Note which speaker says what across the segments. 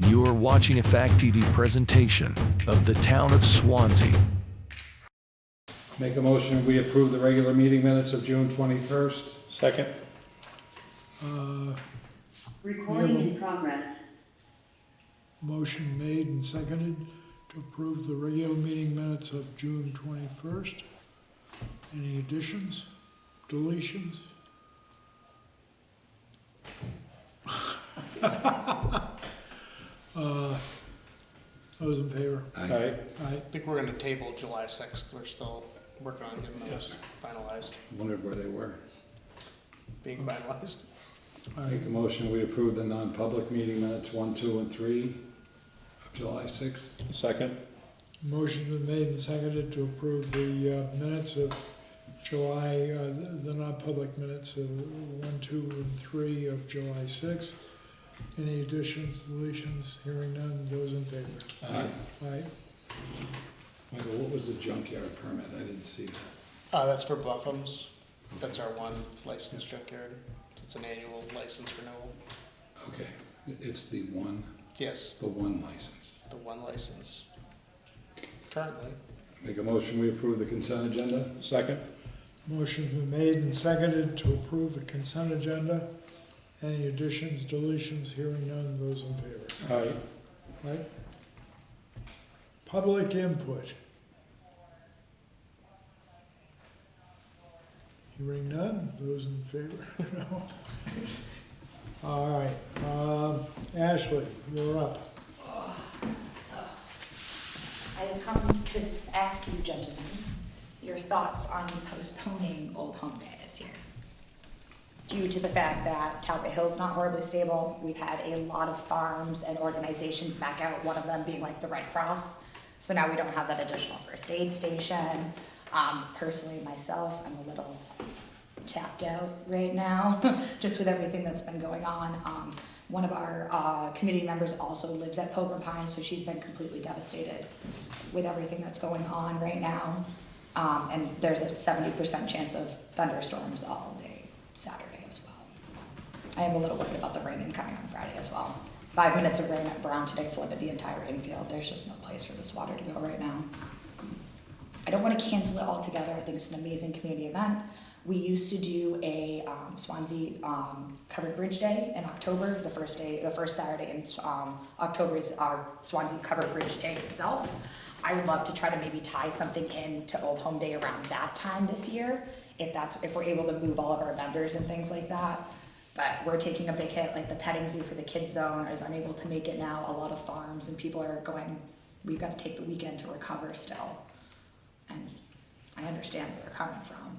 Speaker 1: You are watching a Fact TV presentation of the town of Swanzey.
Speaker 2: Make a motion, we approve the regular meeting minutes of June 21st.
Speaker 3: Second.
Speaker 4: Recording in progress.
Speaker 5: Motion made and seconded to approve the regular meeting minutes of June 21st. Any additions, deletions? Those in favor?
Speaker 3: Aye.
Speaker 5: Aye.
Speaker 6: I think we're gonna table July 6th. We're still working on getting those finalized,
Speaker 2: Wondered where they were.
Speaker 6: being finalized.
Speaker 2: Make a motion, we approve the non-public meeting minutes 1, 2, and 3 of July 6th.
Speaker 3: Second.
Speaker 5: Motion been made and seconded to approve the minutes of July, the non-public minutes of 1, 2, and 3 of July 6th. Any additions, deletions? Hearing none, those in favor?
Speaker 2: Aye.
Speaker 5: Aye.
Speaker 2: Michael, what was the junkyard permit? I didn't see that.
Speaker 6: That's for Buffums. That's our one licensed junkyard. It's an annual license renewal.
Speaker 2: Okay, it's the one
Speaker 6: Yes,
Speaker 2: license.
Speaker 6: the one license. Currently.
Speaker 2: Make a motion, we approve the consent agenda.
Speaker 3: Second.
Speaker 5: Motion's been made and seconded to approve the consent agenda. Any additions, deletions? Hearing none, those in favor?
Speaker 3: Aye.
Speaker 5: Right? Public input. Hearing none, those in favor? No. All right, Ashlee, you're up.
Speaker 7: So, I have come to ask you, gentlemen, your thoughts on postponing Old Home Day this year. Due to the fact that Talbot Hill's not horribly stable, we've had a lot of farms and organizations back out, one of them being like the Red Cross. So now we don't have that additional first aid station. Personally, myself, I'm a little tapped out right now, just with everything that's been going on. One of our committee members also lives at Pilgrim Pines, so she's been completely devastated with everything that's going on right now. And there's a 70% chance of thunderstorms all day Saturday as well. I am a little worried about the rain incoming on Friday as well. 5 minutes of rain at Brown today flooded the entire infield. There's just no place for this water to go right now. I don't want to cancel it altogether. I think it's an amazing community event. We used to do a Swanzey Covered Bridge Day in October. The first Saturday in October is our Swanzey Covered Bridge Day itself. I would love to try to maybe tie something in to Old Home Day around that time this year, if we're able to move all of our vendors and things like that. But we're taking a big hit, like the petting zoo for the kids zone is unable to make it now. A lot of farms and people are going, we've got to take the weekend to recover still. And I understand where they're coming from.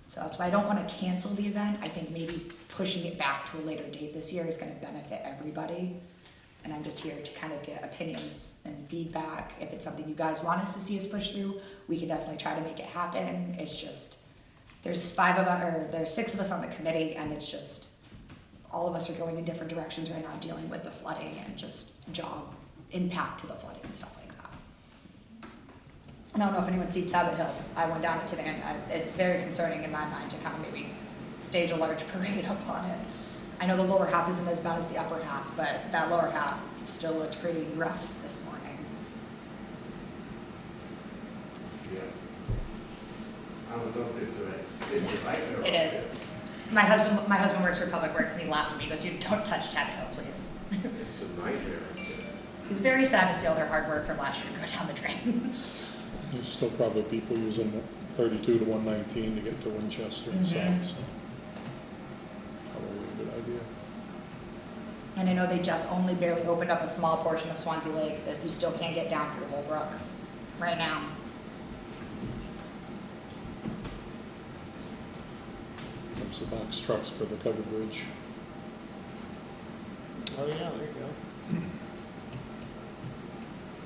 Speaker 7: So that's why I don't want to cancel the event. I think maybe pushing it back to a later date this year is going to benefit everybody. And I'm just here to kind of get opinions and feedback. If it's something you guys want us to see us push through, we can definitely try to make it happen. It's just, there's 6 of us on the committee, and it's just, all of us are going in different directions right now, dealing with the flooding and just job impact to the flooding and stuff like that. I don't know if anyone's seen Talbot Hill. I went down it today, and it's very concerning in my mind to kind of maybe stage a large parade up on it. I know the lower half isn't as bad as the upper half, but that lower half still looked pretty rough this morning.
Speaker 8: Yeah. I was up there today. It's a nightmare.
Speaker 7: It is. My husband works for Public Works, and he laughed at me. He goes, "You don't touch Talbot Hill, please."
Speaker 8: It's a nightmare.
Speaker 7: He's very sad to see all their hard work from last year go down the drain.
Speaker 3: There's still probably people using 32 to 119 to get to Winchester and south, so probably a good idea.
Speaker 7: And I know they just only barely opened up a small portion of Swanzey Lake that you still can't get down through Holbrook right now.
Speaker 3: Comes the box trucks for the covered bridge.
Speaker 6: Oh yeah, there you go.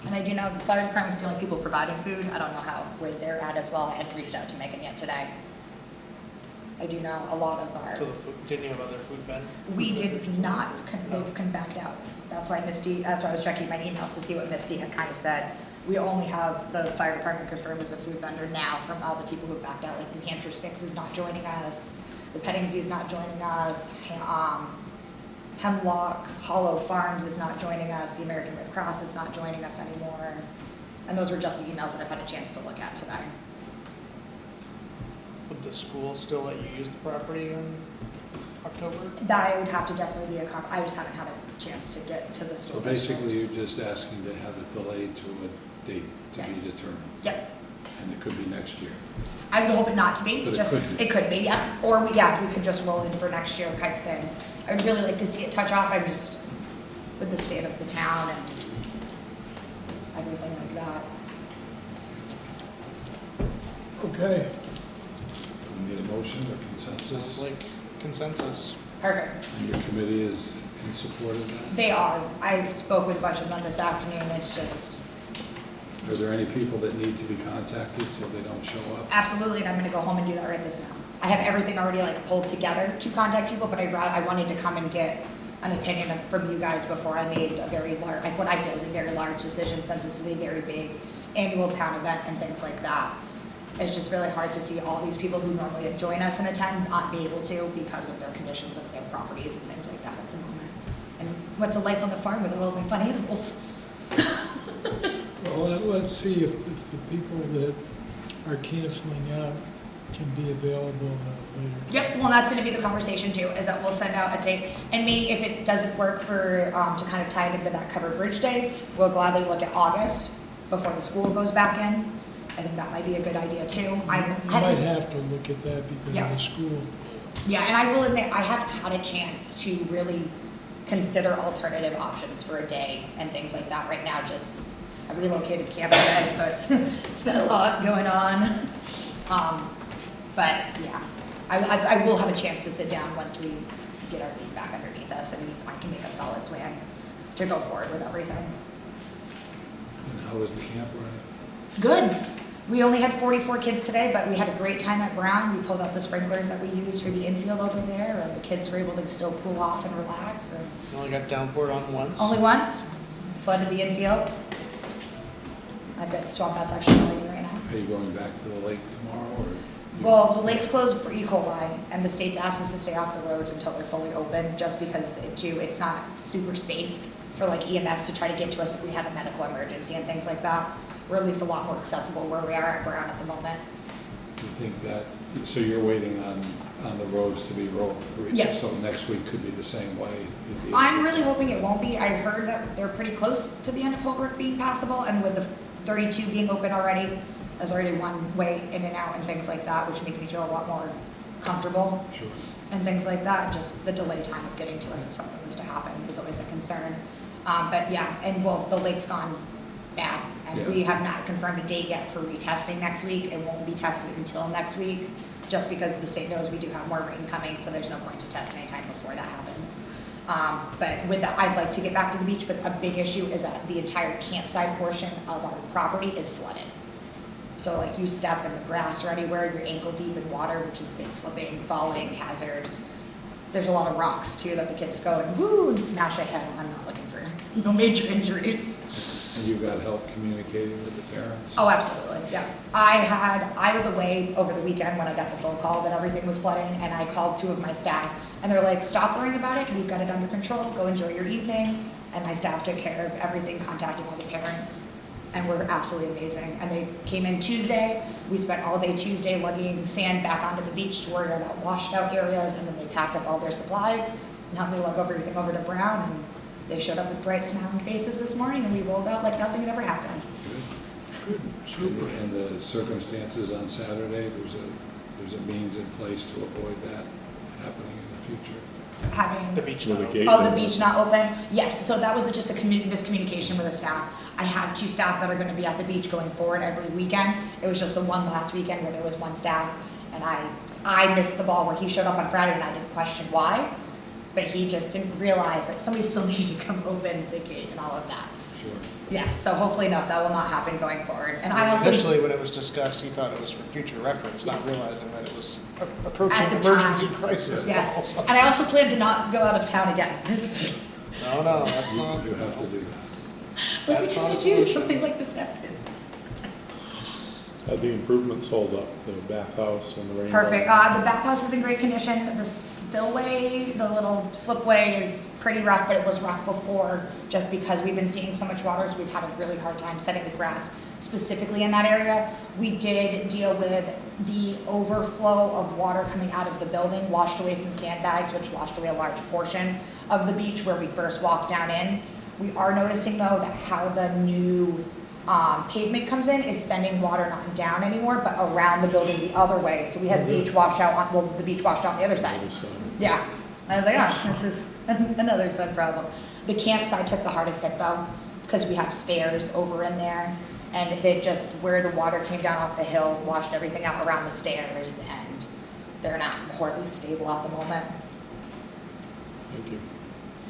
Speaker 7: And I do know the fire department's the only people providing food. I don't know where they're at as well. I hadn't reached out to Megan yet today. I do know a lot of our.
Speaker 6: So the food, didn't you have other food vendors?
Speaker 7: We did not, they've backed out. That's why I was checking my emails to see what Misty had kind of said. We only have the fire department confirmed as a food vendor now from all the people who have backed out. Like New Hampshire 6 is not joining us. The petting zoo is not joining us. Hemlock Hollow Farms is not joining us, the American Red Cross is not joining us anymore. And those were just the emails that I've had a chance to look at today.
Speaker 6: Would the school still let you use the property in October?
Speaker 7: That would have to definitely be I just haven't had a chance to get to the
Speaker 2: So
Speaker 7: store.
Speaker 2: basically, you're just asking to have it delayed to a date to
Speaker 7: Yes.
Speaker 2: be determined,
Speaker 7: Yep,
Speaker 2: and it could be next year.
Speaker 7: I would hope it not to be,
Speaker 2: But it
Speaker 7: just,
Speaker 2: could be.
Speaker 7: it could be, yeah, or we could just roll in for next year type thing. I'd really like to see it touch off, I'm just, with the state of the town and everything like that.
Speaker 5: Okay,
Speaker 2: Do we need a motion or consensus?
Speaker 6: Sounds like consensus.
Speaker 7: Perfect.
Speaker 2: And your committee is in support of that?
Speaker 7: They are. I spoke with a bunch of them this afternoon. It's just
Speaker 2: Are there any people that need to be contacted so they don't show up?
Speaker 7: absolutely, and I'm gonna go home and do that right this now. I have everything already like pulled together to contact people, but I wanted to come and get an opinion from you guys before I made a very large, what I feel is a very large decision, since this is a very big annual town event and things like that. It's just really hard to see all these people who normally join us and attend not be able to because of their conditions of their properties and things like that at the moment. And what's a life on the farm without all my fun animals?
Speaker 5: well, let's see if the people that are canceling out can be available later.
Speaker 7: Yep, well, that's gonna be the conversation too, is that we'll send out a date, and maybe if it doesn't work for, to kind of tie it into that covered bridge day, we'll gladly look at August, before the school goes back in. I think that might be a good idea too.
Speaker 5: You might have to look at that because
Speaker 7: Yeah.
Speaker 5: of the school.
Speaker 7: Yeah, and I will admit, I haven't had a chance to really consider alternative options for a day and things like that right now, just, I relocated camp today, so it's been a lot going on. But yeah, I will have a chance to sit down once we get our feet back underneath us and I can make a solid plan to go forward with everything.
Speaker 2: And how is the camp running?
Speaker 7: Good. We only had 44 kids today, but we had a great time at Brown. We pulled out the sprinklers that we use for the infield over there, and the kids were able to still cool off and relax. And
Speaker 6: You only got downpoured on once?
Speaker 7: only once, flooded the infield. I bet the swamp that's actually flooding right now.
Speaker 2: Are you going back to the lake tomorrow, or?
Speaker 7: Well, the lake's closed for E. coli, and the state's asked us to stay off the roads until they're fully open, just because it's not super safe for like EMS to try to get to us if we had a medical emergency and things like that. We're at least a lot more accessible where we are at Brown at the moment.
Speaker 2: Do you think that, so you're waiting on the roads to be rolled?
Speaker 7: Yeah.
Speaker 2: So next week could be the same way? You'd be-
Speaker 7: I'm really hoping it won't be. I heard that they're pretty close to the end of Holbrook being passable, and with the 32 being open already, there's already one way in and out and things like that, which make me feel a lot more comfortable
Speaker 2: Sure.
Speaker 7: and things like that. Just the delay time of getting to us if something was to happen is always a concern. But yeah, and well, the lake's gone bad, and
Speaker 2: Yeah.
Speaker 7: we have not confirmed a date yet for retesting next week. It won't be tested until next week, just because the state knows we do have more rain coming, so there's no point to test anytime before that happens. But with that, I'd like to get back to the beach, but a big issue is that the entire campsite portion of our property is flooded. So like you step in the grass or anywhere, you're ankle deep in water, which is big slipping, falling, hazard. There's a lot of rocks too that the kids go and woo and smash a head. I'm not looking for major injuries.
Speaker 2: And you've got help communicating with the parents?
Speaker 7: Oh, absolutely, yeah. I was away over the weekend when I got the phone call that everything was flooding, and I called 2 of my staff, and they're like, stop worrying about it, we've got it under control, go enjoy your evening. And my staff took care of everything, contacting all the parents, and were absolutely amazing. And they came in Tuesday, we spent all day Tuesday lugging sand back onto the beach to worry about washed out areas, and then they packed up all their supplies and helped me lug everything over to Brown, and they showed up with bright smiling faces this morning, and we rolled out like nothing had ever happened.
Speaker 2: Good.
Speaker 5: Good, super.
Speaker 2: And the circumstances on Saturday, there's a means in place to avoid that happening in the future?
Speaker 7: Having
Speaker 6: The beach
Speaker 3: With
Speaker 6: now.
Speaker 3: a gate.
Speaker 7: Oh, the beach not open? Yes, so that was just a miscommunication with the staff. I have 2 staff that are gonna be at the beach going forward every weekend. It was just the one last weekend where there was 1 staff, and I missed the ball where he showed up on Friday, and I didn't question why, but he just didn't realize that somebody still needed to come open the gate and all of that.
Speaker 2: Sure.
Speaker 7: Yes, so hopefully no, that will not happen going forward. And I also.
Speaker 6: Initially, when it was discussed, he thought it was for future reference, not realizing that it was approaching
Speaker 7: At the
Speaker 6: emergency
Speaker 7: time.
Speaker 6: crisis.
Speaker 7: Yes, and I also plan to not go out of town again.
Speaker 6: No, that's not.
Speaker 2: You have to do that.
Speaker 7: Every
Speaker 6: That's
Speaker 7: time
Speaker 6: not
Speaker 7: I
Speaker 6: a
Speaker 7: choose,
Speaker 6: solution.
Speaker 7: something like this happens.
Speaker 3: How'd the improvements hold up, the bathhouse and the rain?
Speaker 7: Perfect.
Speaker 3: garden?
Speaker 7: The bathhouse is in great condition. spillway, the little slipway is pretty rough, but it was rough before, just because we've been seeing so much water, so we've had a really hard time setting the grass specifically in that area. We did deal with the overflow of water coming out of the building, washed away some sandbags, which washed away a large portion of the beach where we first walked down in. We are noticing though that how the new pavement comes in is sending water not down anymore, but around the building the other way. So we had beach washout on, well, the beach washed out on the other side. Yeah. I was like, oh, this is another fun problem. The campsite took the hardest hit though, because we have stairs over in there, and they just, where the water came down off the hill, washed everything out around the stairs, and they're not horribly stable at the moment.
Speaker 3: Thank you.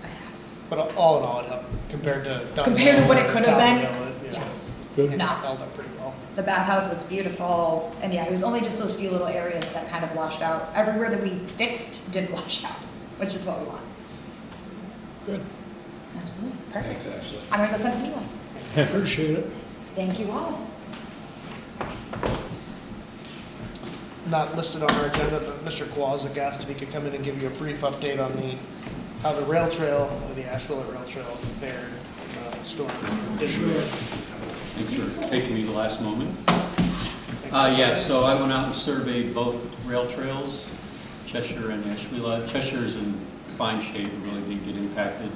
Speaker 7: Yes.
Speaker 6: But all in all, it helped compared to
Speaker 7: Compared to what it could have been,
Speaker 6: yeah.
Speaker 7: yes.
Speaker 3: Good.
Speaker 6: It
Speaker 7: No.
Speaker 6: held up pretty well.
Speaker 7: The bathhouse looks beautiful, and yeah, it was only just those few little areas that kind of washed out. Everywhere that we fixed did wash out, which is what we want.
Speaker 5: Good,
Speaker 7: Absolutely, perfect.
Speaker 2: Thanks, Ashley.
Speaker 7: I'm gonna go send some emails.
Speaker 5: appreciate it.
Speaker 7: Thank you all.
Speaker 6: Not listed on our agenda, but Mr. Kowalczyk asked if he could come in and give you a brief update on how the rail trail, or the Ashlee Rail Trail fared in the storm.
Speaker 9: Thanks for taking me the last moment. Yeah, so I went out and surveyed both rail trails, Cheshire and Ashlee. Cheshire is in fine shape, it really didn't get impacted,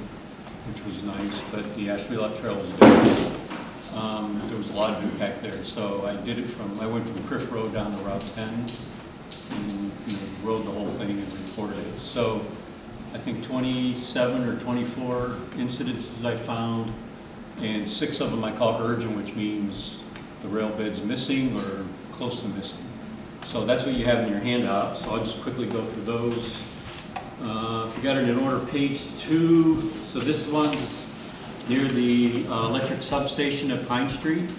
Speaker 9: which was nice, but the Ashlee Trail was different. There was a lot of impact there, so I went from Criff Road down to Route 10, and rode the whole thing and recorded it. So I think 27 or 24 incidences I found, and 6 of them I call urgent, which means the rail bed's missing or close to missing. So that's what you have in your handout, so I'll just quickly go through those. If you got it in order, page 2, so this one's near the electric substation at Pine Street.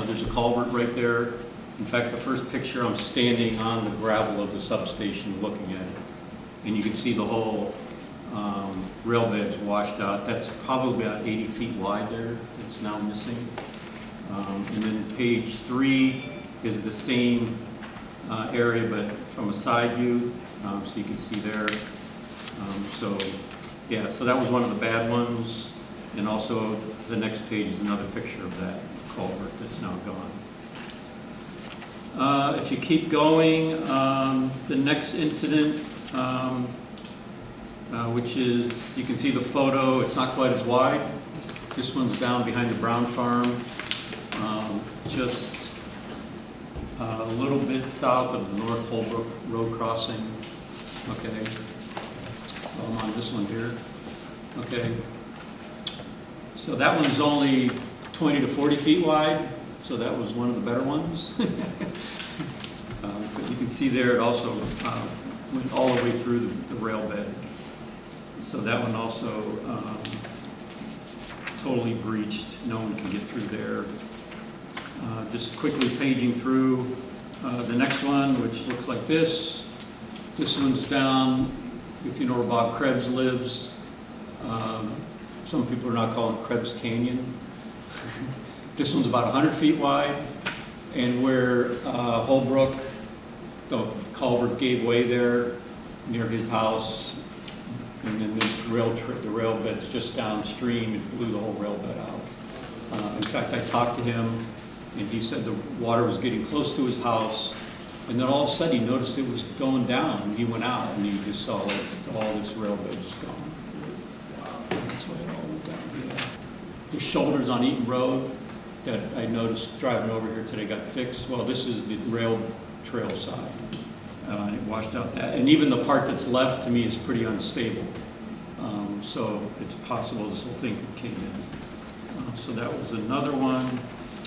Speaker 9: There's a culvert right there. In fact, the first picture, I'm standing on the gravel of the substation looking at it. And you can see the whole rail bed's washed out. That's probably about 80 feet wide there. It's now missing. And then page 3 is the same area, but from a side view, so you can see there. So yeah, so that was one of the bad ones. And also the next page is another picture of that culvert that's now gone. If you keep going, the next incident, which is, you can see the photo, it's not quite as wide. This one's down behind the Brown Farm, just a little bit south of the North Holbrook Road crossing. Okay, so I'm on this one here. Okay, so that one's only 20 to 40 feet wide, so that was one of the better ones. But you can see there it also went all the way through the rail bed. So that one also totally breached. No one can get through there. Just quickly paging through the next one, which looks like this. This one's down, if you know where Bob Krebs lives. Some people are now calling it Krebs Canyon. This one's about 100 feet wide, and where Holbrook, the culvert gave way there near his house, and then the rail bed's just downstream. It blew the whole rail bed out. In fact, I talked to him, and he said the water was getting close to his house, and then all of a sudden he noticed it was going down, and he went out, and he just saw all this rail bed just gone. That's why it all went down. Yeah. The shoulders on Eaton Road that I noticed driving over here today got fixed. Well, this is the rail trail side. And it washed out that. And even the part that's left to me is pretty unstable. So it's possible this whole thing came in. So that was another one.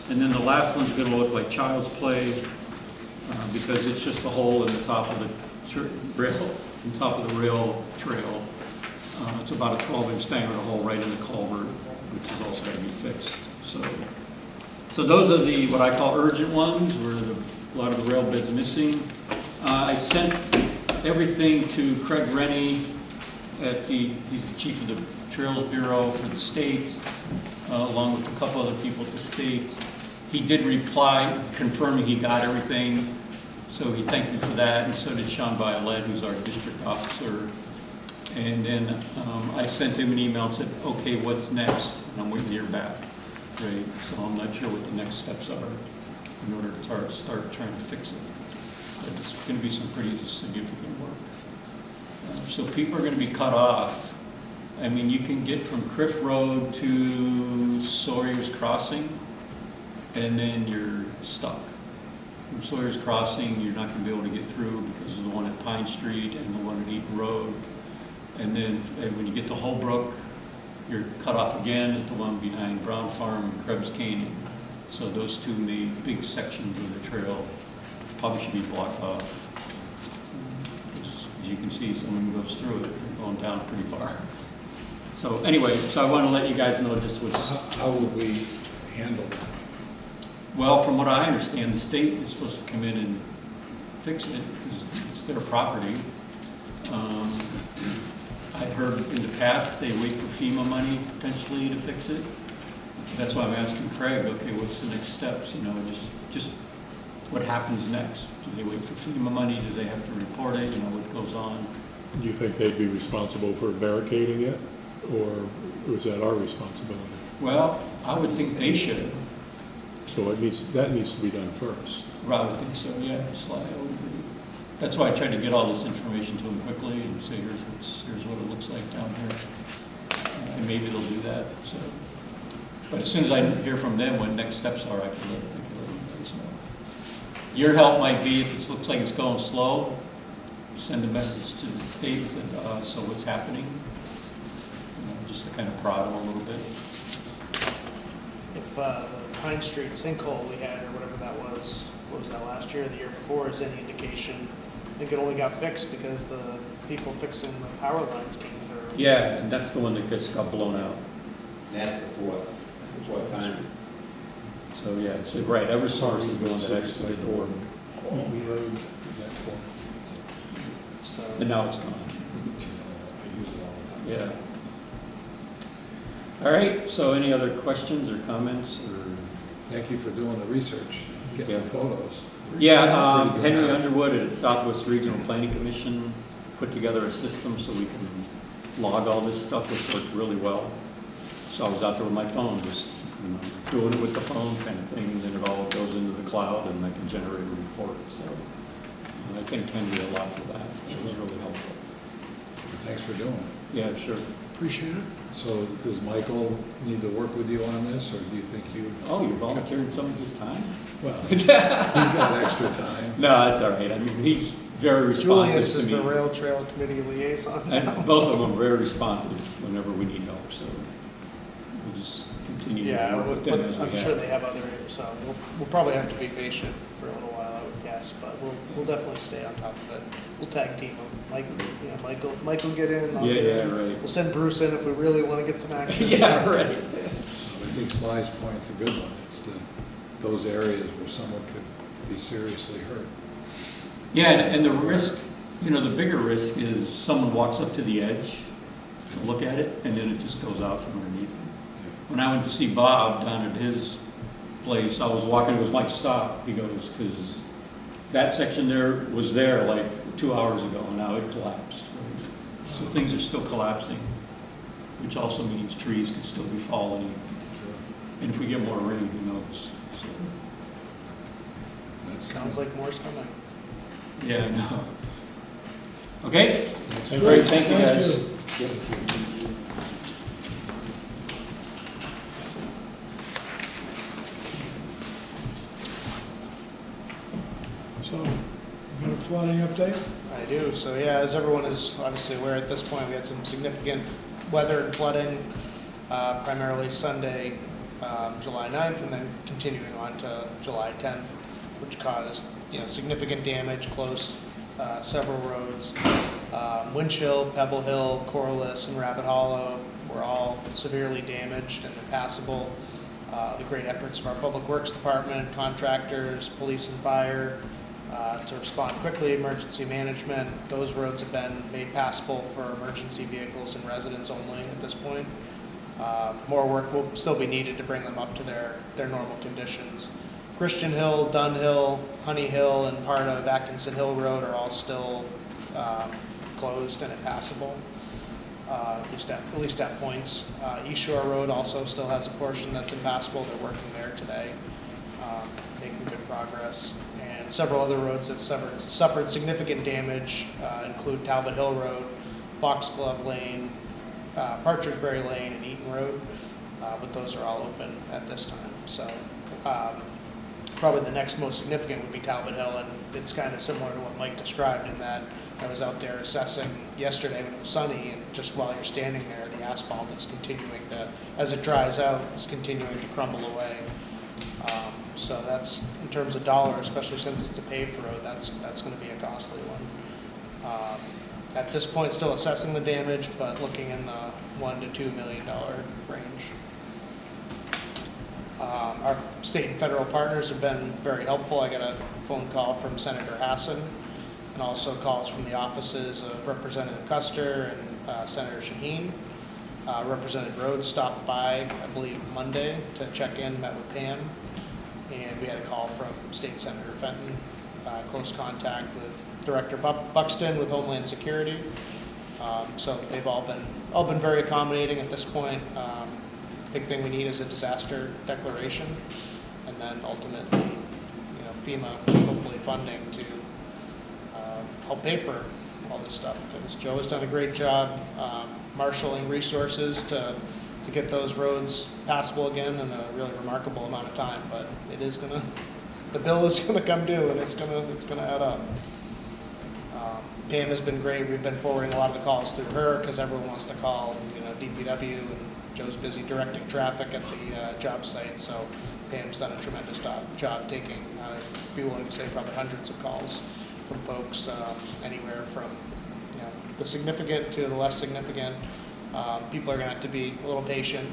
Speaker 9: And then the last one's going to look like child's play because it's just a hole in the top of the rail trail. It's about a 12-inch diameter hole right in the culvert, which is also got to be fixed. So those are the what I call urgent ones, where a lot of the rail bed's missing. I sent everything to Craig Rennie he's the chief of the Trails Bureau for the state, along with a couple other people at the state. He did reply confirming he got everything. So he thanked me for that, and so did Sean Violet, who's our district officer. And then I sent him an email and said, okay, what's next? And I'm waiting to hear back, right? So I'm not sure what the next steps are in order to start trying to fix it. But it's going to be some pretty significant work. So people are going to be cut off. I mean, you can get from Criff Road to Sawyer's Crossing, and then you're stuck. From Sawyer's Crossing, you're not going to be able to get through because of the one at Pine Street and the one at Eaton Road. And then when you get to Holbrook, you're cut off again at the one behind Brown Farm and Krebs Canyon. So those two big sections of the trail probably should be blocked off. As you can see, someone goes through it, they're going down pretty far. So anyway, so I want to let you guys know just what's...
Speaker 2: How would we handle that?
Speaker 9: Well, from what I understand, the state is supposed to come in and fix it because it's their property. I've heard in the past they wait for FEMA money potentially to fix it. That's why I'm asking Craig, okay, what's the next steps? You know, just what happens next? Do they wait for FEMA money? Do they have to report it? You know, what goes on?
Speaker 3: Do you think they'd be responsible for barricading it, or is that our responsibility?
Speaker 9: Well, I would think they should.
Speaker 3: So that needs to be done first.
Speaker 9: I would think so, yeah. That's why I tried to get all this information to them quickly and say, here's what it looks like down here. And maybe they'll do that. So, but as soon as I hear from them what next steps are, I can let you guys know. Your help might be, if it looks like it's going slow, send a message to the state that, so what's happening? You know, just to kind of prod them a little bit.
Speaker 6: If the Pine Street sinkhole we had, or whatever that was, what was that, last year or the year before, is any indication, I think it only got fixed because the people fixing the power lines came through.
Speaker 9: Yeah, and that's the one that got blown out.
Speaker 10: That's the fourth time.
Speaker 9: So yeah, so right, Eversource is the one that actually did the work.
Speaker 3: We heard that one.
Speaker 6: So,
Speaker 9: And now it's gone.
Speaker 2: I use it all the time.
Speaker 9: Yeah. All right, so any other questions or comments or?
Speaker 2: Thank you for doing the research, getting
Speaker 9: Yeah.
Speaker 2: the photos.
Speaker 9: Yeah,
Speaker 2: Pretty good.
Speaker 9: Henry Underwood at Southwest Regional Planning Commission put together a system so we can log all this stuff, which worked really well. So I was out there with my phone, just doing it with the phone kind of thing, and then it all goes into the cloud and I can generate a report. So I think Henry a lot for that. It was really helpful.
Speaker 2: Thanks for doing it.
Speaker 9: Yeah, sure.
Speaker 5: Appreciate it.
Speaker 2: So does Michael need to work with you on this, or do you think you?
Speaker 9: Oh, you're volunteering some of his time?
Speaker 2: Well, he's got extra time.
Speaker 9: No, that's all right. I mean, he's very
Speaker 6: Julius
Speaker 9: responsive
Speaker 6: is
Speaker 9: to
Speaker 6: the
Speaker 9: me.
Speaker 6: rail trail committee liaison now.
Speaker 9: And both of them are very responsive whenever we need help, so we'll just continue to
Speaker 6: Yeah,
Speaker 9: work with them as we
Speaker 6: I'm sure
Speaker 9: have.
Speaker 6: they have other, so we'll probably have to be patient for a little while, I would guess, but we'll definitely stay on top of it. We'll tag team them. Michael get in. I'll
Speaker 9: Yeah,
Speaker 6: get
Speaker 9: yeah,
Speaker 6: in.
Speaker 9: right.
Speaker 6: We'll send Bruce in if we really want to get some action.
Speaker 9: Yeah, right.
Speaker 2: I think Sly's point's a good one. It's those areas where someone could be seriously hurt.
Speaker 9: Yeah, and the risk, you know, the bigger risk is someone walks up to the edge to look at it, and then it just goes out from underneath them. When I went to see Bob down at his place, I was walking, it was like, stop, he goes, because that section there was there like 2 hours ago, and now it collapsed. So things are still collapsing, which also means trees could still be falling. And if we get more rain, who knows? So,
Speaker 2: That's
Speaker 6: Sounds like more's coming.
Speaker 9: yeah, I know. Okay?
Speaker 3: Thank
Speaker 9: Great,
Speaker 3: you.
Speaker 9: thank you guys.
Speaker 5: So, you got a flooding update?
Speaker 6: I do. So yeah, as everyone is obviously aware at this point, we had some significant weather and flooding, primarily Sunday, July 9th, and then continuing on to July 10th, which caused significant damage, closed several roads. Winch Hill, Pebble Hill, Corliss, and Rabbit Hollow were all severely damaged and impassable. The great efforts of our Public Works Department, contractors, police and fire, to respond quickly, emergency management. Those roads have been made passable for emergency vehicles and residents only at this point. More work will still be needed to bring them up to their normal conditions. Christian Hill, Dunn Hill, Honey Hill, and part of Atkinson Hill Road are all still closed and impassable, at least at points. East Shore Road also still has a portion that's impassable. They're working there today, making good progress. And several other roads that suffered significant damage include Talbot Hill Road, Foxglove Lane, Partridgeberry Lane, and Eaton Road, but those are all open at this time. So probably the next most significant would be Talbot Hill, and it's kind of similar to what Mike described in that I was out there assessing yesterday when it was sunny, and just while you're standing there, the asphalt is continuing to, as it dries out, is continuing to crumble away. So that's, in terms of dollar, especially since it's a paved road, that's going to be a costly one. At this point, still assessing the damage, but looking in the $1 to $2 million range. Our state and federal partners have been very helpful. I got a phone call from Senator Hassan, and also calls from the offices of Representative Custer and Senator Shaheen. Representative Rhodes stopped by, I believe, Monday to check in, met with Pam, and we had a call from State Senator Fenton, close contact with Director Buxton with Homeland Security. So they've all been very accommodating at this point. Big thing we need is a disaster declaration, and then ultimately, FEMA hopefully funding to help pay for all this stuff, because Joe has done a great job marshaling resources to get those roads passable again in a really remarkable amount of time. But the bill is gonna come due, and it's gonna add up. Pam has been great. We've been forwarding a lot of the calls through her because everyone wants to call, DPW, and Joe's busy directing traffic at the job site. So Pam's done a tremendous job taking, I'd be willing to say, probably hundreds of calls from folks anywhere from the significant to the less significant. People are going to have to be a little patient,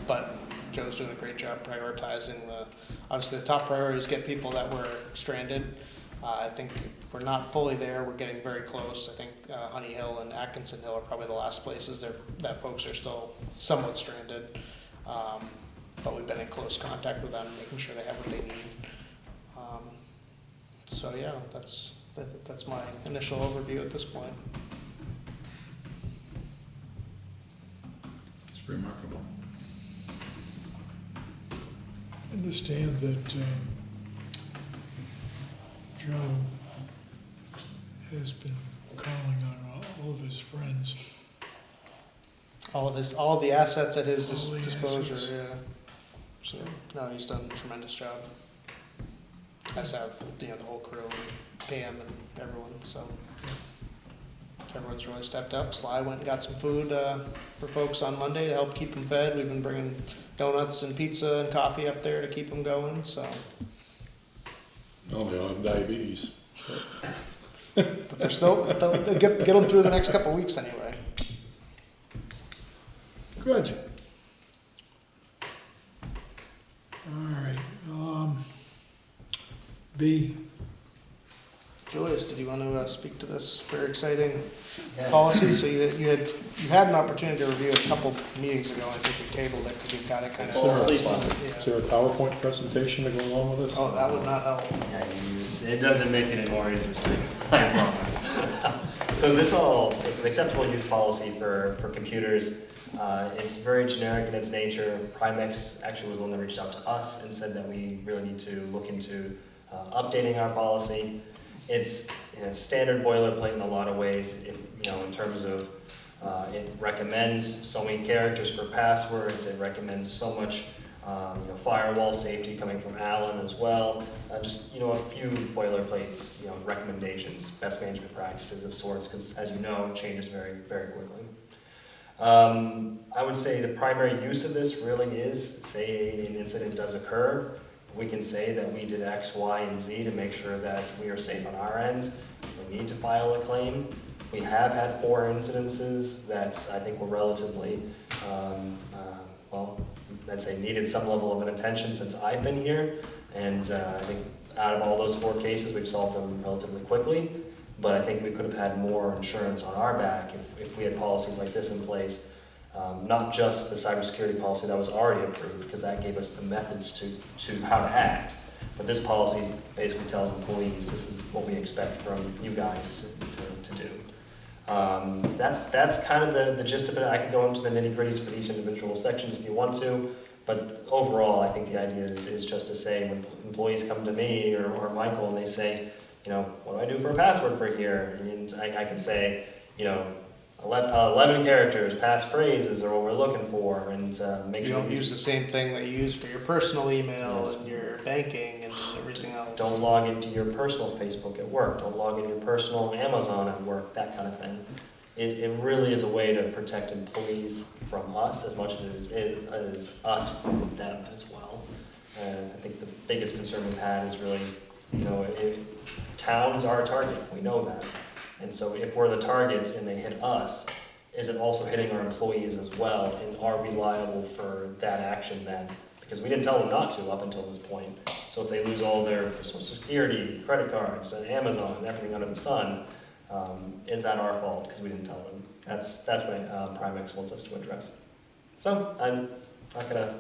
Speaker 6: but Joe's doing a great job prioritizing obviously the top priority is get people that were stranded. I think if we're not fully there, we're getting very close. I think Honey Hill and Atkinson Hill are probably the last places that folks are still somewhat stranded, but we've been in close contact with them, making sure they have what they need. So yeah, that's my initial overview at this point.
Speaker 2: It's remarkable.
Speaker 5: I understand that Joe has been calling on all of his friends.
Speaker 6: All of the assets at his
Speaker 5: All the
Speaker 6: disposal.
Speaker 5: assets.
Speaker 6: Yeah. So no, he's done a tremendous job. As have the whole crew, Pam and everyone. So everyone's really stepped up. Sly went and got some food for folks on Monday to help keep them fed. We've been bringing donuts and pizza and coffee up there to keep them going. So.
Speaker 3: No, they all have diabetes.
Speaker 6: But they're still, they'll get them through the next couple of weeks anyway.
Speaker 5: Good. All right. B.
Speaker 6: Julius, did you want to speak to this very exciting policy? So you had an opportunity to review it a couple meetings ago. I think we tabled it because we've got it kind of.
Speaker 3: Is there a PowerPoint presentation to go along with this?
Speaker 6: Oh, that would not help.
Speaker 11: Yeah, it doesn't make it any more interesting, I promise. So it's an acceptable use policy for computers. It's very generic in its nature. Primex actually was the one that reached out to us and said that we really need to look into updating our policy. It's standard boilerplate in a lot of ways. In terms of it recommends so many characters for passwords. It recommends so much firewall safety coming from Alan as well. Just a few boilerplates, recommendations, best management practices of sorts, because as you know, it changes very, very quickly. I would say the primary use of this really is, say an incident does occur, we can say that we did X, Y, and Z to make sure that we are safe on our end. We need to file a claim. We have had 4 incidences that I think were relatively, I'd say needed some level of an attention since I've been here. And I think out of all those 4 cases, we've solved them relatively quickly. But I think we could have had more insurance on our back if we had policies like this in place Not just the cybersecurity policy that was already approved, because that gave us the methods to how to act. But this policy basically tells employees, this is what we expect from you guys to do. That's kind of the gist of it. I could go into the nitty-gritties for each individual sections if you want to, but overall, I think the idea is just to say, when employees come to me or Michael and they say, you know, what do I do for a password for here? And I can say, you know, 11 characters, passphrases are what we're looking for, and make
Speaker 6: You
Speaker 11: sure
Speaker 6: don't use the same thing that you use for your personal email
Speaker 11: Yes.
Speaker 6: and your banking and everything else.
Speaker 11: Don't log into your personal Facebook at work. Don't log into your personal Amazon at work, that kind of thing. It really is a way to protect employees from us as much as it is us from them as well. And I think the biggest concern we've had is really, you know, towns are a target. We know that. And so if we're the targets and they hit us, is it also hitting our employees as well? And are we liable for that action then? Because we didn't tell them not to up until this point. So if they lose all their Social Security, credit cards, and Amazon, and everything under the sun, is that our fault because we didn't tell them? That's what Primex wants us to address. So I'm not going to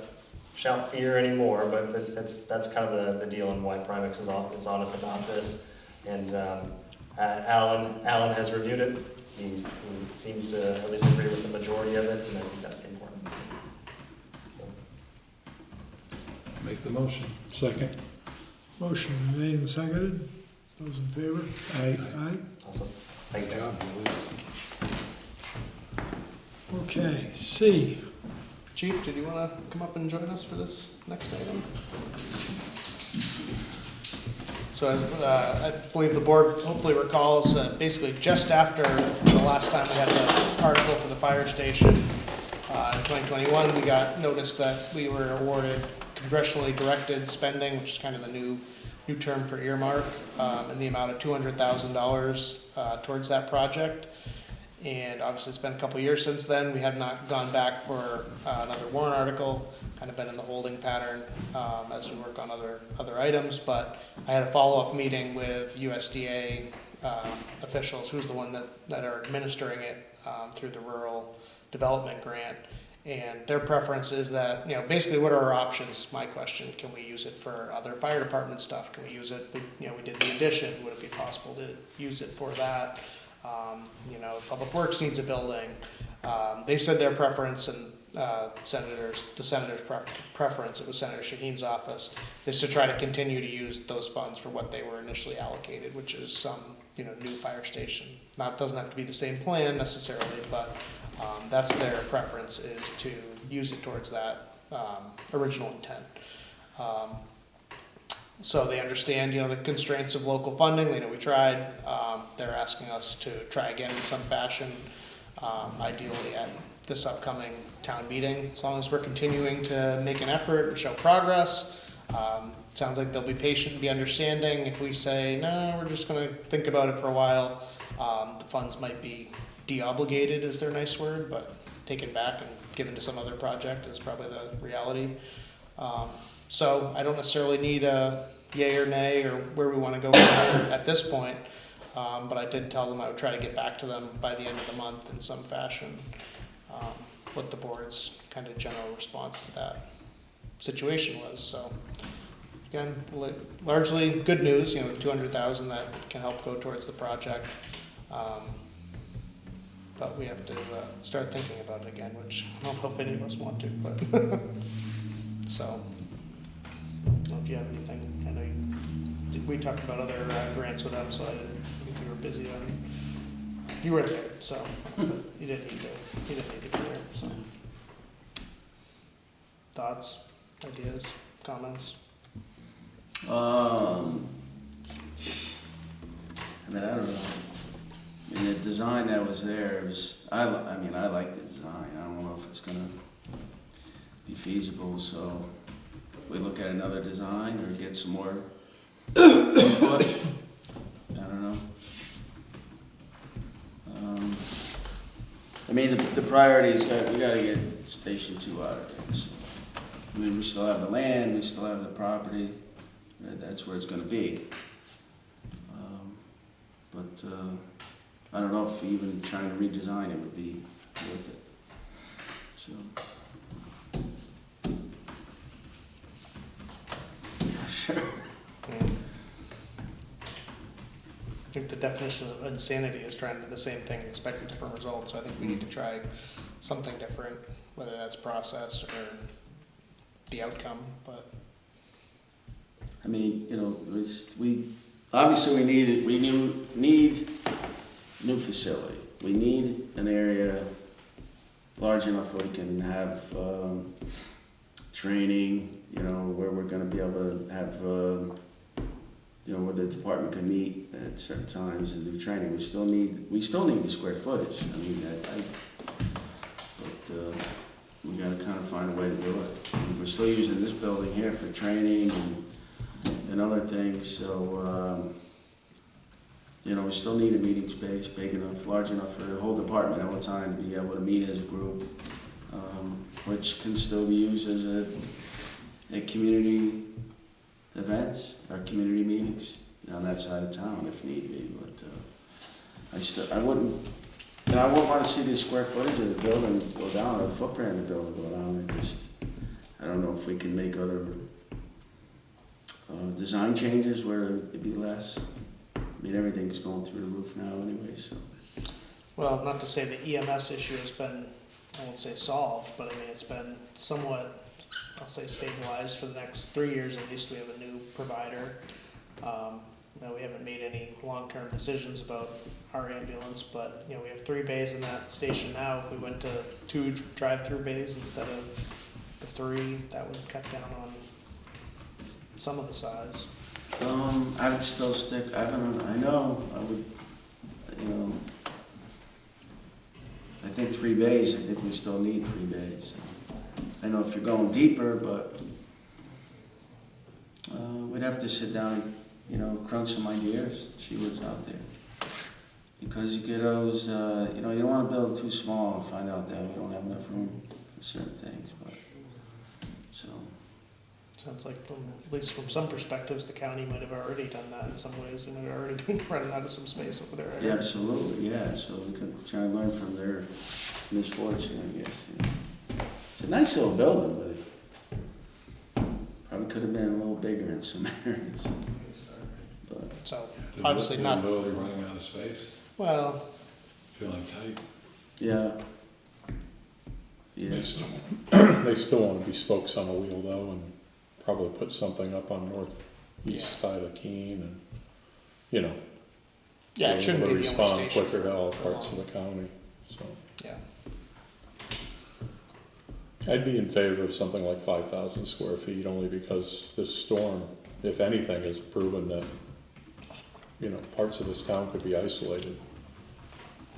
Speaker 11: shout fear anymore, but that's kind of the deal and why Primex is honest about this. And Alan has reviewed it. He seems to at least agree with the majority of it, and I think that's the important thing. So.
Speaker 2: Make the motion.
Speaker 3: Second.
Speaker 5: Motion made and seconded. Those in favor?
Speaker 3: Aye.
Speaker 5: Aye.
Speaker 11: Awesome. Thanks,
Speaker 2: Good
Speaker 11: guys.
Speaker 2: job, Louise.
Speaker 5: Okay, C.
Speaker 6: Chief, did you want to come up and join us for this next item? So as I believe the board hopefully recalls, basically just after the last time we had the article for the fire station in 2021, we got notice that we were awarded congressionally directed spending, which is kind of the new term for earmark, in the amount of $200,000 towards that project. And obviously it's been a couple years since then. We have not gone back for another warrant article, kind of been in the holding pattern as we work on other items. But I had a follow-up meeting with USDA officials, who's the one that are administering it through the Rural Development Grant. And their preference is that, you know, basically what are our options? My question, can we use it for other fire department stuff? Can we use it, you know, we did the addition, would it be possible to use it for that? You know, Public Works needs a building. They said their preference, and the senator's preference, it was Senator Shaheen's office, is to try to continue to use those funds for what they were initially allocated, which is some, you know, new fire station. Doesn't have to be the same plan necessarily, but that's their preference, is to use it towards that original intent. So they understand, you know, the constraints of local funding. They know we tried. They're asking us to try again in some fashion, ideally at this upcoming town meeting. As long as we're continuing to make an effort and show progress, sounds like they'll be patient and be understanding. If we say, no, we're just going to think about it for a while, the funds might be de-obligated is their nice word, but taken back and given to some other project is probably the reality. So I don't necessarily need a yay or nay or where we want to go from here at this point, but I did tell them I would try to get back to them by the end of the month in some fashion, what the board's kind of general response to that situation was. So again, largely good news, you know, 200,000 that can help go towards the project. But we have to start thinking about it again, which I don't know if any of us want to, but so. I don't know if you have anything. I know we talked about other grants with them, so I didn't think you were busy on. You weren't there, so but you didn't need to. You didn't need to be there. So, thoughts, ideas, comments.
Speaker 12: I mean, I don't know. I mean, the design that was there was. I like the design. I don't know if it's gonna be feasible. So. We look at another design or get some more input. I don't know. I mean, the priorities, we got to get Station 2 out of there. So, I mean, we still have the land, we still have the property. That's where it's going to be. But I don't know if even trying to redesign it would be worth it. sure.
Speaker 6: I think the definition of insanity is trying to do the same thing, expecting different results. So I think we need to try something different, whether that's process or the outcome, but.
Speaker 12: I mean, you know, we obviously we need new facility. We need an area large enough where we can have training, you know, where we're gonna be able to have, you know, where the department can meet at certain times and do training. We still need the square footage. I mean, but we gotta kind of find a way to do it. I mean, we're still using this building here for training and other things, so, you know, we still need a meeting space big enough, large enough for the whole department at one time to be able to meet as a group, which can still be used as a community events or community meetings on that side of town if need be. But I wouldn't want to see the square footage of the building go down or the footprint of the building go down. I don't know if we can make other design changes where it'd be less. I mean, everything's going through the roof now anyway, so.
Speaker 6: Well, not to say the EMS issue has been, I won't say solved, but I mean, it's been somewhat, I'll say stabilized for the next 3 years at least. We have a new provider. You know, we haven't made any long-term decisions about our ambulance, but, you know, we have 3 bays in that station now. If we went to 2 drive-through bays instead of the 3, that would cut down on some of the size.
Speaker 12: I would still stick, I would, you know, I think 3 bays, I think we still need 3 bays. I know if you're going deeper, but we'd have to sit down and, you know, crunch some ideas, see what's out there. Because you get those, you know, you don't want to build too small and find out that we don't have enough room for certain things, but, so.
Speaker 6: Sounds like at least from some perspectives, the county might have already done that in some ways. They might have already been running out of some space over there.
Speaker 12: Yeah, absolutely, yeah, so we could try and learn from their misfortune, I guess. Yeah. It's a nice little building, but it probably could have been a little bigger in some areas. But
Speaker 6: So obviously not.
Speaker 2: The building running out of space,
Speaker 6: Well,
Speaker 2: feeling tight.
Speaker 12: yeah. Yeah.
Speaker 3: They still want to be spokes on a wheel though, and probably put something up on northeast side of Keene and, you know.
Speaker 6: yeah, it shouldn't be the only
Speaker 3: respond
Speaker 6: station.
Speaker 3: quicker to all
Speaker 6: for
Speaker 3: parts of
Speaker 6: long.
Speaker 3: the county, so.
Speaker 6: Yeah.
Speaker 3: I'd be in favor of something like 5,000 square feet, only because this storm, if anything, has proven that, you know, parts of this town could be isolated.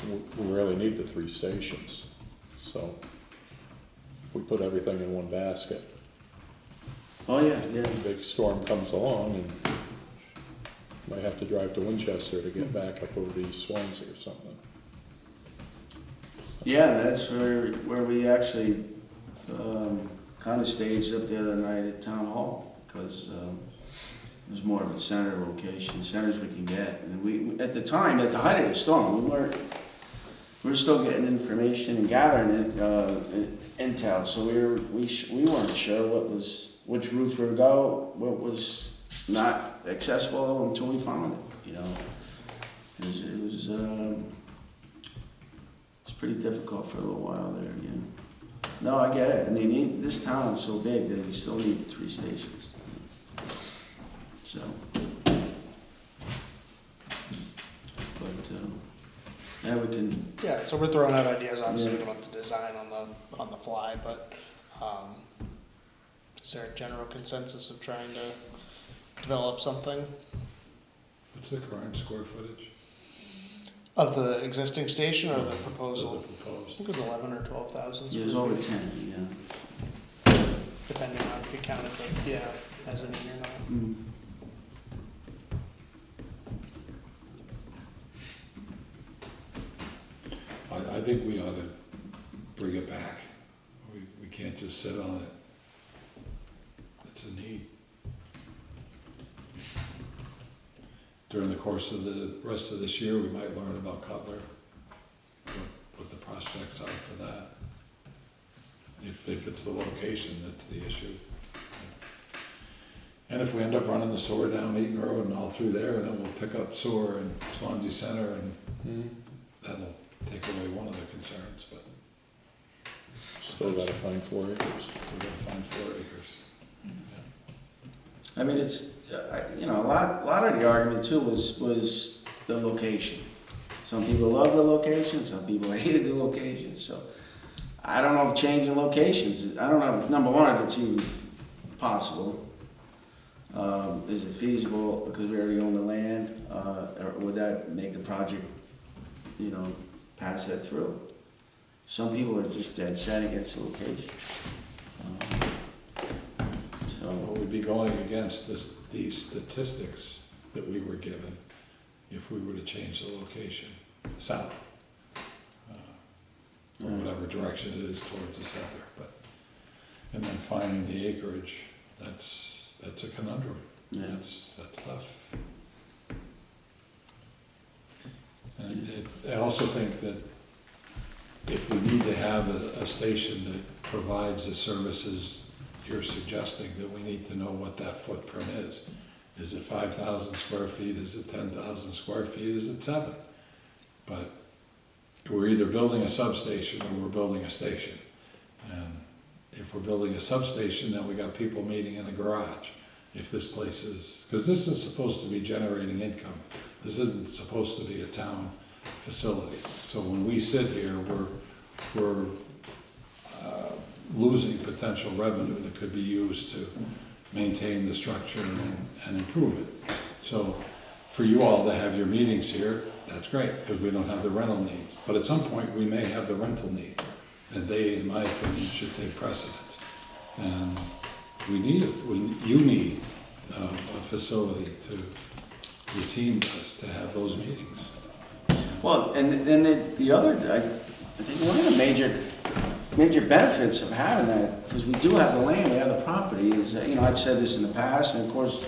Speaker 3: We really need the 3 stations, so if we put everything in one basket,
Speaker 12: Oh, yeah, yeah.
Speaker 3: a big storm comes along and might have to drive to Winchester to get back up over to East Swanzey or something.
Speaker 12: Yeah, that's where we actually kind of staged up the other night at Town Hall, because it was more of a center location, centers we can get. And we at the time, at the height of the storm, we were still getting information and gathering intel, so we weren't sure which routes were to go, what was not accessible until we found it. You know, it was it's pretty difficult for a little while there again. No, I get it. I mean, this town is so big that you still need 3 stations. So, but yeah, we can.
Speaker 6: Yeah, so we're throwing out ideas. Obviously,
Speaker 12: Yeah.
Speaker 6: we don't have to design on the fly, but is there a general consensus of trying to develop something
Speaker 2: What's the current square footage?
Speaker 6: of the existing station or the
Speaker 2: Of
Speaker 6: proposal?
Speaker 2: the
Speaker 6: I
Speaker 2: proposed.
Speaker 6: think it was 11 or 12,000.
Speaker 12: It was over 10, yeah.
Speaker 6: Depending on if you counted the as an in or not.
Speaker 12: Mm.
Speaker 2: I think we ought to bring it back. We can't just sit on it. It's a need. During the course of the rest of this year, we might learn about Cutler, what the prospects are for that. If it's the location that's the issue. And if we end up running the sewer down Eaton Road and all through there, then we'll pick up sewer in Swanzey Center, and that'll take away one of the concerns, but
Speaker 3: Still gotta find 4 acres.
Speaker 2: still gotta find 4 acres.
Speaker 12: I mean, it's, you know, a lot of the argument too was the location. Some people love the location, some people hated the location, so I don't know if changing locations, I don't know, if, number one, if it's even possible. Is it feasible because we already own the land, or would that make the project, you know, pass that through? Some people are just dead set against the location.
Speaker 2: Well, we'd be going against these statistics that we were given if we were to change the location south, or whatever direction it is towards the center. But and then finding the acreage, that's a conundrum.
Speaker 12: Yeah.
Speaker 2: That's tough. And I also think that if we need to have a station that provides the services you're suggesting, that we need to know what that footprint is. Is it 5,000 square feet? Is it 10,000 square feet? Is it 7? But we're either building a substation or we're building a station. And if we're building a substation, then we got people meeting in a garage. If this place is, because this is supposed to be generating income. This isn't supposed to be a town facility. So when we sit here, we're losing potential revenue that could be used to maintain the structure and improve it. So for you all to have your meetings here, that's great, because we don't have the rental needs. But at some point, we may have the rental needs, and they, in my opinion, should take precedence. And we need it. You need a facility to, your team does, to have those meetings.
Speaker 12: Well, and then the other, I think one of the major benefits of having that, because we do have the land, we have the property, is that, you know, I've said this in the past, and of course,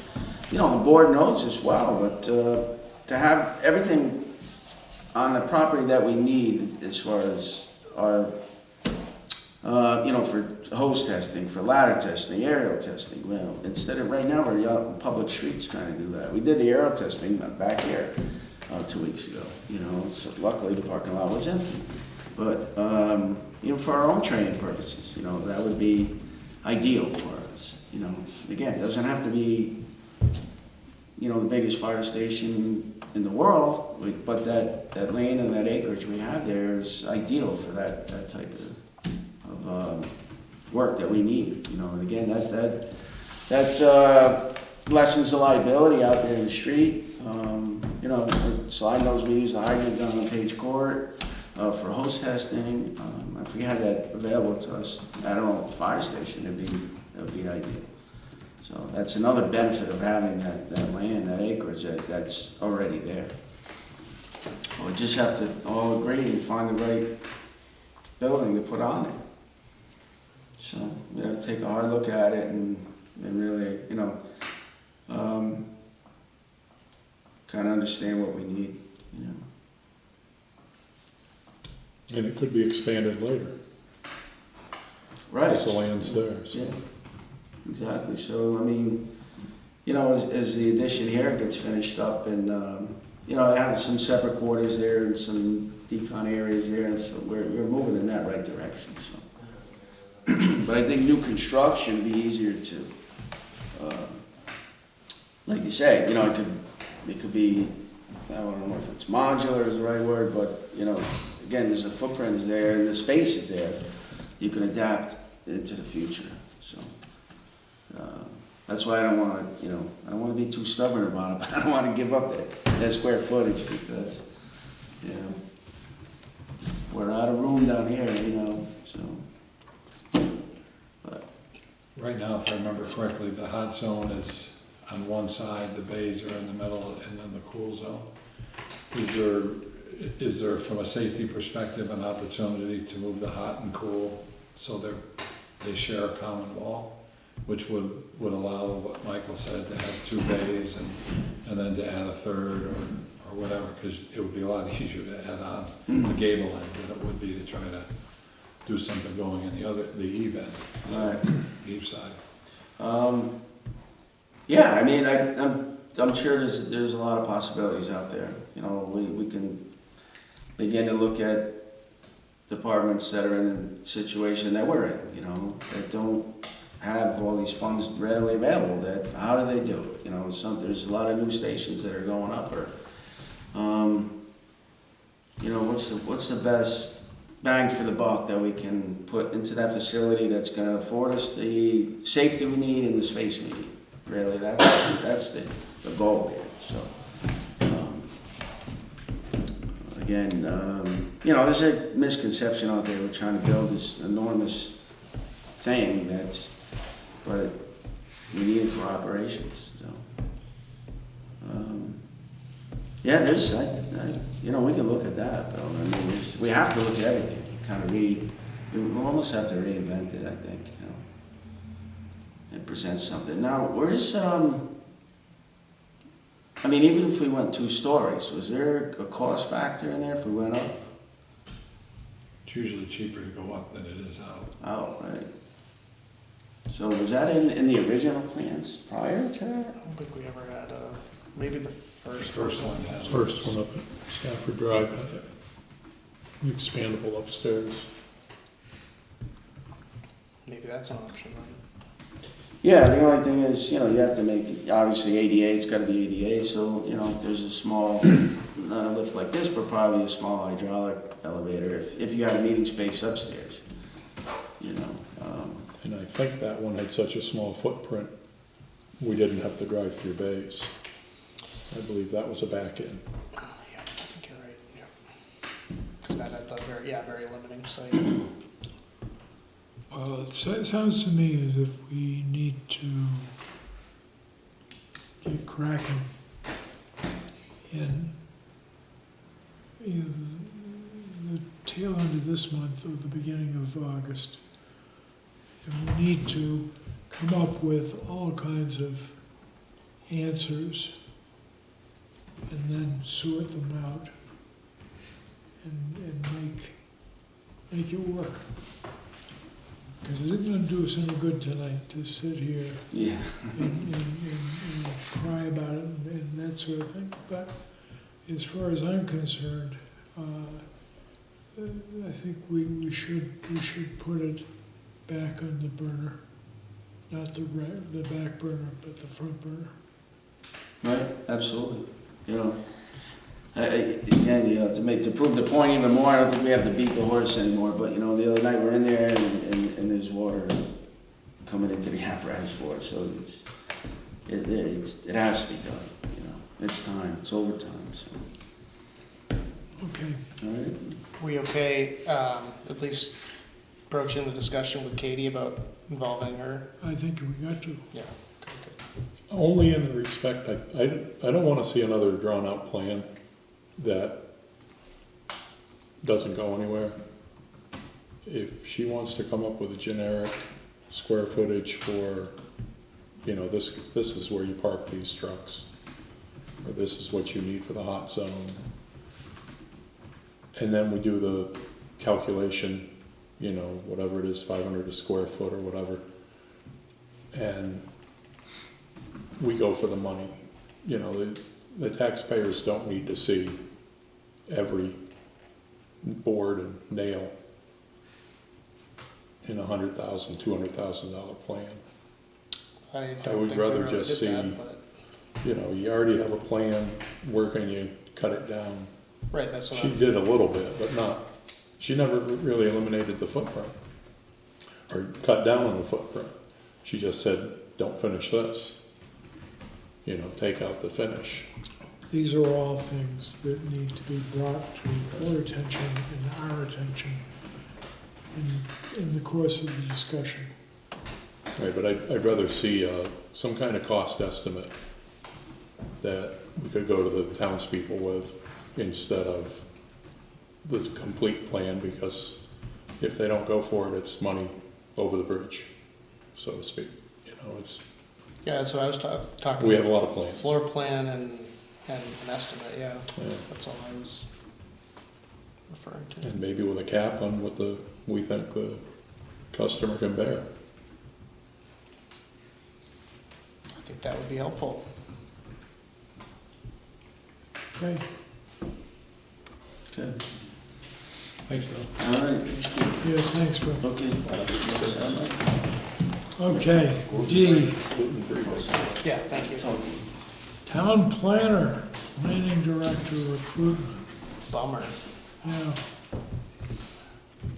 Speaker 12: you know, the board knows this well, but to have everything on the property that we need as far as our, you know, for hose testing, for ladder testing, aerial testing, well, instead of, right now, we're out in public streets trying to do that. We did the aerial testing back here 2 weeks ago, you know, so luckily the parking lot was empty. But, you know, for our own training purposes, you know, that would be ideal for us, you know. Again, it doesn't have to be, you know, the biggest fire station in the world, but that land and that acreage we have there is ideal for that type of work that we need, you know. And again, that lessens the liability out there in the street. You know, Slide knows we use the hydrant down on Page Court for hose testing. If we had that available to us at our own fire station, that would be ideal. So that's another benefit of having that land, that acreage that's already there. We just have to all agree and find the right building to put on it. So we have to take a hard look at it and really, you know, kind of understand what we need, you know.
Speaker 3: And it could be expanded later.
Speaker 12: Right.
Speaker 3: Because the land's there. So.
Speaker 12: Yeah, exactly. So, I mean, you know, as the addition here gets finished up and, you know, I have some separate quarters there and some decon areas there, and so we're moving in that right direction, so. But I think new construction would be easier to, like you say, you know, it could be, I don't know if it's modular is the right word, but, you know, again, there's the footprint is there and the space is there. You can adapt into the future, so. That's why I don't want to, you know, I don't want to be too stubborn about it, but I don't want to give up that square footage because, you know, we're out of room down here, you know, so. But
Speaker 2: Right now, if I remember correctly, the hot zone is on one side, the bays are in the middle, and then the cool zone. Is there, from a safety perspective, an opportunity to move the hot and cool so they share a common wall, which would allow what Michael said, to have 2 bays and then to add a third or whatever, because it would be a lot easier to add on the gable end than it would be to try to do something going in the eve end,
Speaker 12: Right.
Speaker 2: eve side.
Speaker 12: Yeah, I mean, I'm sure there's a lot of possibilities out there. You know, we can begin to look at departments that are in the situation that we're in, you know, that don't have all these funds readily available. That how do they do it? You know, there's a lot of new stations that are going up, or you know, what's the best bang for the buck that we can put into that facility that's going to afford us the safety we need and the space we need. Really, that's the goal here. So, again, you know, there's a misconception out there. We're trying to build this enormous thing but we need it for operations. So, yeah, you know, we can look at that, Bill. I mean, we have to look at everything. Kind of we almost have to reinvent it, I think. You know, and present something. Now, where's I mean, even if we went 2 stories, was there a cost factor in there if we went up?
Speaker 2: It's usually cheaper to go up than it is out.
Speaker 12: Oh, right. So was that in the original plans prior to that?
Speaker 6: I don't think we ever had maybe the first
Speaker 2: one. Has
Speaker 3: First one up at Stafford Drive had it. Expandable upstairs.
Speaker 6: Maybe that's an option, right?
Speaker 12: Yeah, the only thing is, you know, you have to make, obviously ADA, it's gotta be ADA, so, you know, if there's a small, not a lift like this, but probably a small hydraulic elevator, if you have a meeting space upstairs, you know.
Speaker 3: And I think that one had such a small footprint, we didn't have to drive through bays. I believe that was a back end.
Speaker 6: Yeah, I think you're right, yeah. Because that had the very limiting site.
Speaker 5: Well, it sounds to me as if we need to get cracking in either the tail end of this month or the beginning of August. And we need to come up with all kinds of answers and then sort them out and make it work. Because it isn't going to do us any good tonight to sit here and cry about it and that sort of thing. But as far as I'm concerned, I think we should put it back on the burner, not the back burner, but the front burner.
Speaker 12: Right, absolutely. You know, again, you know, to prove the point even more, I don't think we have to beat the horse anymore. But you know, the other night we're in there and there's water coming into the apparatus for it, so it has to be done. You know, it's time. It's overtime. So.
Speaker 5: Okay.
Speaker 12: All right.
Speaker 6: We okay, at least broaching the discussion with Katie about involving her?
Speaker 5: I think we got to.
Speaker 6: Yeah. Okay, good.
Speaker 3: Only in the respect, I don't want to see another drawn-out plan that doesn't go anywhere. If she wants to come up with a generic square footage for, you know, this is where you park these trucks, or this is what you need for the hot zone, and then we do the calculation, you know, whatever it is, 500 a square foot or whatever, and we go for the money. You know, the taxpayers don't need to see every board and nail in a $100,000, $200,000 plan.
Speaker 6: I
Speaker 3: would rather just see, you know, you already have a plan, where can you cut it down?
Speaker 6: Right, that's what
Speaker 3: She did a little bit, but not, she never really eliminated the footprint, or cut down on the footprint. She just said, don't finish this. You know, take out the finish.
Speaker 5: These are all things that need to be brought to her attention and our attention in the course of the discussion.
Speaker 3: Right, but I'd rather see some kind of cost estimate that we could go to the townspeople with instead of the complete plan, because if they don't go for it, it's money over the bridge, so to speak. You know, it's.
Speaker 6: Yeah, that's what I was talking.
Speaker 3: We have a lot of plans.
Speaker 6: Floor plan and an estimate. Yeah, that's all I was referring to.
Speaker 3: And maybe with a cap on what we think the customer can bear.
Speaker 6: I think think that would be helpful.
Speaker 5: Okay,
Speaker 12: Good.
Speaker 2: Thanks, Bill.
Speaker 12: All right.
Speaker 5: yeah, thanks, Bill.
Speaker 12: Okay.
Speaker 5: Okay, D,
Speaker 6: Yeah, thank you.
Speaker 5: Town Planner, Planning Director, Recruitment.
Speaker 6: Bummer.
Speaker 5: Yeah,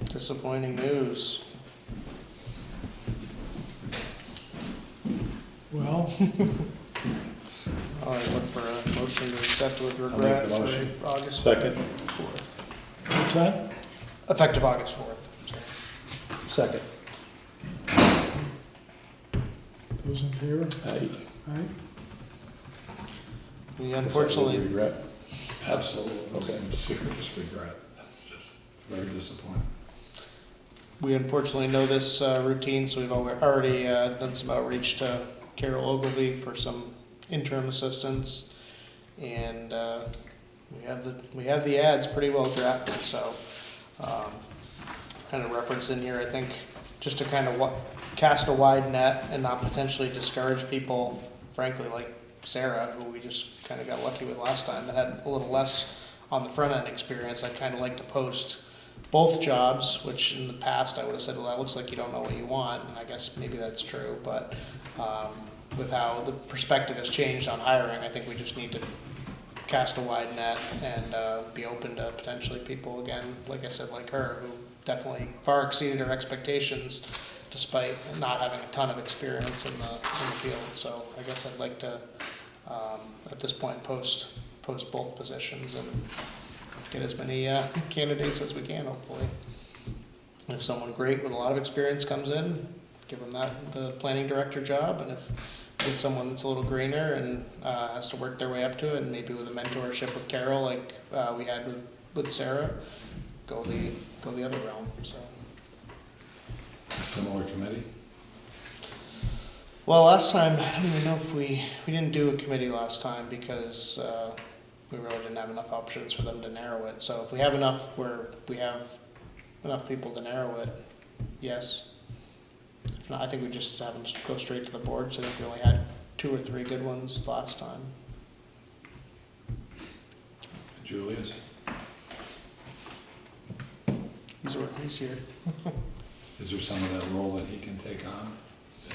Speaker 6: Disappointing news.
Speaker 5: well,
Speaker 6: I'll look for a motion to accept with
Speaker 2: make
Speaker 6: regret
Speaker 2: the motion.
Speaker 6: for August
Speaker 3: Second.
Speaker 6: 4th.
Speaker 5: what's that?
Speaker 6: Effective August 4th. Sorry.
Speaker 3: Second.
Speaker 5: Those in favor?
Speaker 3: Aye.
Speaker 5: Aye.
Speaker 6: We unfortunately,
Speaker 3: Regret.
Speaker 2: Absolutely.
Speaker 3: Okay.
Speaker 2: Serious regret. That's just very disappointing.
Speaker 6: we unfortunately know this routine, so we've already done some outreach to Carol Ogilvy for some interim assistance. And we have the ads pretty well drafted, so kind of reference in here, I think, just to kind of cast a wide net and not potentially discourage people, frankly, like Sarah, who we just kind of got lucky with last time, that had a little less on the front end experience. I'd kind of like to post both jobs, which in the past I would have said, well, that looks like you don't know what you want, and I guess maybe that's true, but with how the perspective has changed on hiring, I think we just need to cast a wide net and be open to potentially people, again, like I said, like her, who definitely far exceeded her expectations despite not having a ton of experience in the field. So I guess I'd like to, at this point, post both positions and get as many candidates as we can, hopefully. And if someone great with a lot of experience comes in, give them the planning director job, and if with someone that's a little greener and has to work their way up to it, and maybe with a mentorship with Carol, like we had with Sarah, go the other realm. So.
Speaker 2: Similar committee?
Speaker 6: Well, last time I don't even know if we didn't do a committee last time because we really didn't have enough options for them to narrow it. So if we have enough where we have enough people to narrow it, yes. If not, I think we just have them go straight to the board. So I think we only had 2 or 3 good ones last time.
Speaker 2: Julius?
Speaker 6: He's here.
Speaker 2: Is there some of that role that he can take on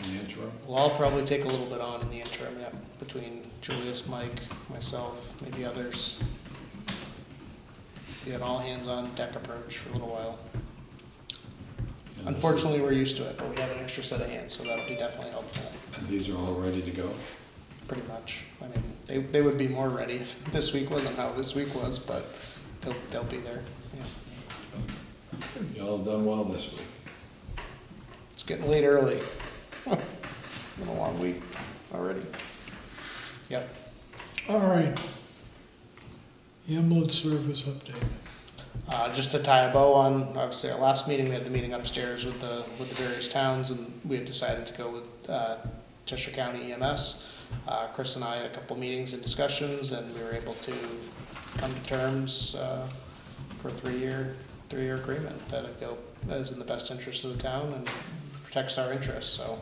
Speaker 2: in the interim?
Speaker 6: Well, I'll probably take a little bit on in the interim, yeah, between Julius, Mike, myself, maybe others. Be an all-hands-on deck approach for a little while.
Speaker 2: And
Speaker 6: Unfortunately, we're used to it, but we have an extra set of hands, so that'll be definitely helpful,
Speaker 2: And these are all ready to go?
Speaker 6: pretty much. I mean, they would be more ready if this week wasn't how this week was, but they'll be there, yeah.
Speaker 2: Y'all done well this week.
Speaker 6: It's getting late early. Been a long week already. Yep.
Speaker 5: all right. Ambulance service update.
Speaker 6: Just to tie a bow on, obviously, our last meeting, we had the meeting upstairs with the various towns, and we had decided to go with Cheshire County EMS. Chris and I had a couple meetings and discussions, and we were able to come to terms for a three-year agreement that I feel is in the best interest of the town and protects our interests. So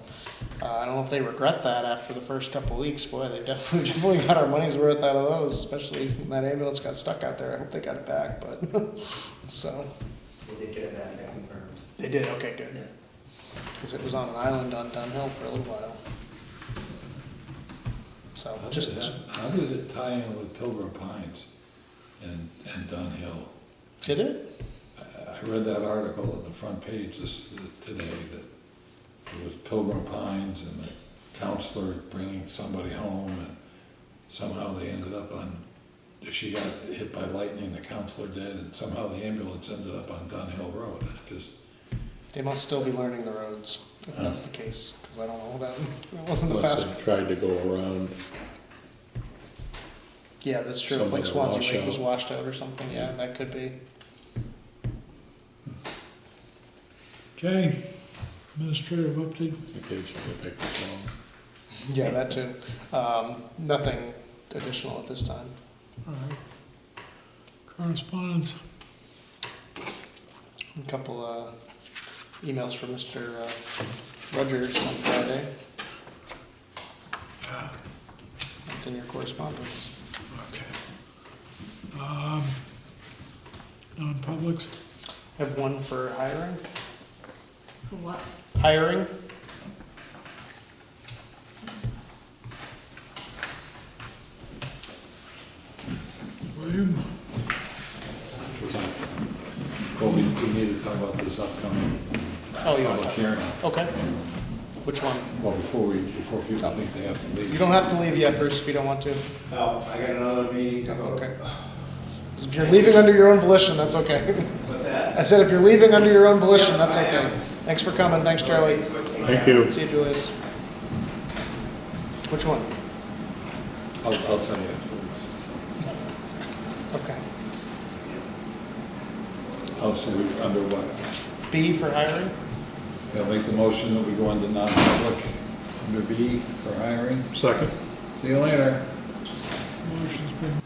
Speaker 6: I don't know if they regret that after the first couple of weeks. Boy, they definitely got our money's worth out of those, especially when that ambulance got stuck out there. I hope they got it back, but so.
Speaker 11: They did get it back, I confirmed.
Speaker 6: They did, okay, good. Because it was on an island on Dunhill for a little while. So
Speaker 2: How did it tie in with Pilgrim Pines and Dunhill?
Speaker 6: Did it?
Speaker 2: I read that article at the front page today that it was Pilgrim Pines and the counselor bringing somebody home, and somehow they ended up on, she got hit by lightning, the counselor did, and somehow the ambulance ended up on Dunhill Road.
Speaker 6: They must still be learning the roads, if that's the case, because I don't know that wasn't the
Speaker 3: Unless
Speaker 6: fast.
Speaker 3: they tried to go around.
Speaker 6: Yeah, that's true.
Speaker 3: Something
Speaker 6: Like
Speaker 3: to
Speaker 6: Swanzey
Speaker 3: wash
Speaker 6: Lake was
Speaker 3: out.
Speaker 6: washed out or something. Yeah, that could be.
Speaker 5: Okay, administrative update.
Speaker 3: Occasionally pick this wrong.
Speaker 6: Yeah, that too. Nothing additional at this time.
Speaker 5: All right. Correspondence.
Speaker 6: A couple emails from Mr. Rogers on Friday. It's in your correspondence.
Speaker 5: Okay. Non-publics?
Speaker 6: I have one for hiring.
Speaker 7: For what?
Speaker 6: Hiring.
Speaker 5: William?
Speaker 2: Was that, well, we need to talk about this upcoming
Speaker 6: Oh, you want
Speaker 2: public
Speaker 6: to?
Speaker 2: hearing.
Speaker 6: Okay. Which one?
Speaker 2: Well, before people think they have to leave.
Speaker 6: You don't have to leave yet, Bruce, if you don't want to.
Speaker 10: Oh, I got another meeting to go.
Speaker 6: Okay. If you're leaving under your own volition, that's okay.
Speaker 10: What's that?
Speaker 6: I said if you're leaving under your own volition, that's okay. Thanks for coming. Thanks, Charlie.
Speaker 3: Thank you.
Speaker 6: See you, Julius. Which one?
Speaker 2: I'll tell you afterwards.
Speaker 6: Okay.
Speaker 2: Oh, so we, under what?
Speaker 6: B for hiring?
Speaker 2: I'll make the motion that we go into non-public under B for hiring.
Speaker 3: Second.
Speaker 2: See you later.
Speaker 5: Motion's been